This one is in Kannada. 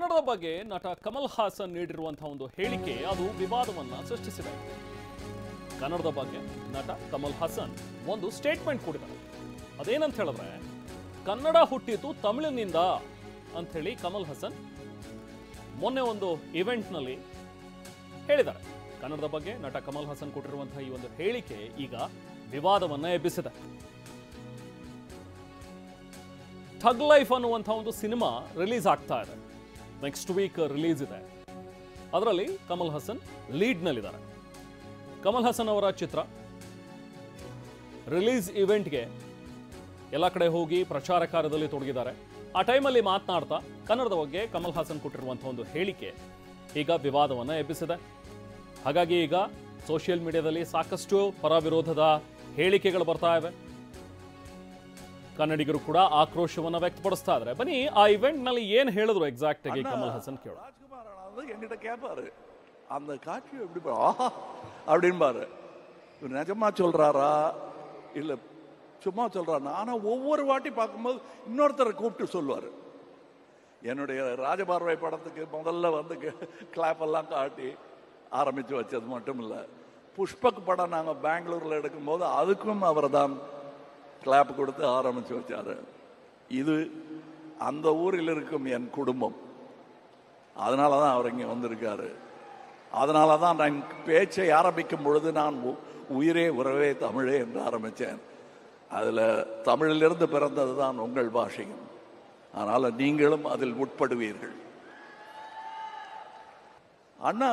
ಕನ್ನಡದ ಬಗ್ಗೆ ನಟ ಕಮಲ್ ಹಾಸನ್ ನೀಡಿರುವಂತಹ ಒಂದು ಹೇಳಿಕೆ ಅದು ವಿವಾದವನ್ನ ಸೃಷ್ಟಿಸಿದೆ. ಕನ್ನಡದ ಬಗ್ಗೆ ನಟ ಕಮಲ್ ಹಾಸನ್ ಒಂದು ಸ್ಟೇಟ್ಮೆಂಟ್ ಕೊಟ್ಟಿದ್ದಾರೆ. ಅದೇನಂತ ಹೇಳಿದ್ರೆ, ಕನ್ನಡ ಹುಟ್ಟಿತು ತಮಿಳಿನಿಂದ ಅಂತ ಹೇಳಿ ಕಮಲ್ ಹಾಸನ್ ಮೊನ್ನೆ ಒಂದು ಇವೆಂಟ್ನಲ್ಲಿ ಹೇಳಿದ್ದಾರೆ. ಕನ್ನಡದ ಬಗ್ಗೆ ನಟ ಕಮಲ್ ಹಾಸನ್ ಕೊಟ್ಟಿರುವಂತಹ ಈ ಒಂದು ಹೇಳಿಕೆ ಈಗ ವಿವಾದವನ್ನ ಎಬ್ಬಿಸಿದೆ. ಥಗ್ ಲೈಫ್ ಅನ್ನುವಂಥ ಒಂದು ಸಿನಿಮಾ ರಿಲೀಸ್ ಆಗ್ತಾ ಇದೆ. ನೆಕ್ಸ್ಟ್ ವೀಕ್ ರಿಲೀಸ್ ಇದೆ. ಅದರಲ್ಲಿ ಕಮಲ್ ಹಾಸನ್ ಲೀಡ್ನಲ್ಲಿದ್ದಾರೆ. ಕಮಲ್ ಹಾಸನ್ ಅವರ ಚಿತ್ರ ರಿಲೀಸ್ ಇವೆಂಟ್ಗೆ ಎಲ್ಲ ಕಡೆ ಹೋಗಿ ಪ್ರಚಾರ ಕಾರ್ಯದಲ್ಲಿ ತೊಡಗಿದ್ದಾರೆ. ಆ ಟೈಮಲ್ಲಿ ಮಾತನಾಡ್ತಾ ಕನ್ನಡದ ಬಗ್ಗೆ ಕಮಲ್ ಹಾಸನ್ ಕೊಟ್ಟಿರುವಂಥ ಒಂದು ಹೇಳಿಕೆ ಈಗ ವಿವಾದವನ್ನು ಎಬ್ಬಿಸಿದೆ. ಹಾಗಾಗಿ ಈಗ ಸೋಷಿಯಲ್ ಮೀಡಿಯಾದಲ್ಲಿ ಸಾಕಷ್ಟು ಪರ ವಿರೋಧದ ಹೇಳಿಕೆಗಳು ಬರ್ತಾ ಇವೆ. ಕನ್ನಡಿಗರು ಕೂಡ ಆಕ್ರೋಶವನ್ನು ವ್ಯಕ್ತಪಡಿಸ್ತಾ ಇದ್ದಾರೆ. ಬನ್ನಿ ಆ ಇವೆಂಟ್ ನಲ್ಲಿ ಏನ್ ಹೇಳಿದ್ರು ಎಕ್ಸಾಕ್ಟ್ ಆಗಿ ಕಮಲ್ ಹಾಸನ್ ಕೇಳೋ. என்கிட்ட கேட்பாரு, அந்த காட்சி எப்படி ஆஹா அப்படின்பாரு. நிஜமா சொல்றாரா இல்ல சும்மா சொல்றாரு? ஆனா ஒவ்வொரு வாட்டி பார்க்கும்போது இன்னொருத்தரை கூப்பிட்டு சொல்லுவாரு. என்னுடைய ராஜபார்வை படத்துக்கு முதல்ல வந்து கிளாப் எல்லாம் காட்டி ஆரம்பிச்சு வச்சது மட்டும் இல்லை, புஷ்பக் படம் நாங்கள் பெங்களூர்ல எடுக்கும்போது அதுக்கும் அவர் தான் கிளாப் கொடுத்து ஆரம்பிச்சு வச்சாரு. இது அந்த ஊரில் இருக்கும் என் குடும்பம், அதனால தான் அவர் இங்கே வந்திருக்காரு. அதனால தான் நான் பேச்சை ஆரம்பிக்கும் பொழுது நான் உயிரே உறவே தமிழே என்று ஆரம்பித்தேன். அதில் தமிழிலிருந்து பிறந்தது தான் உங்கள் பாஷையும், அதனால் நீங்களும் அதில் உட்படுவீர்கள். அண்ணா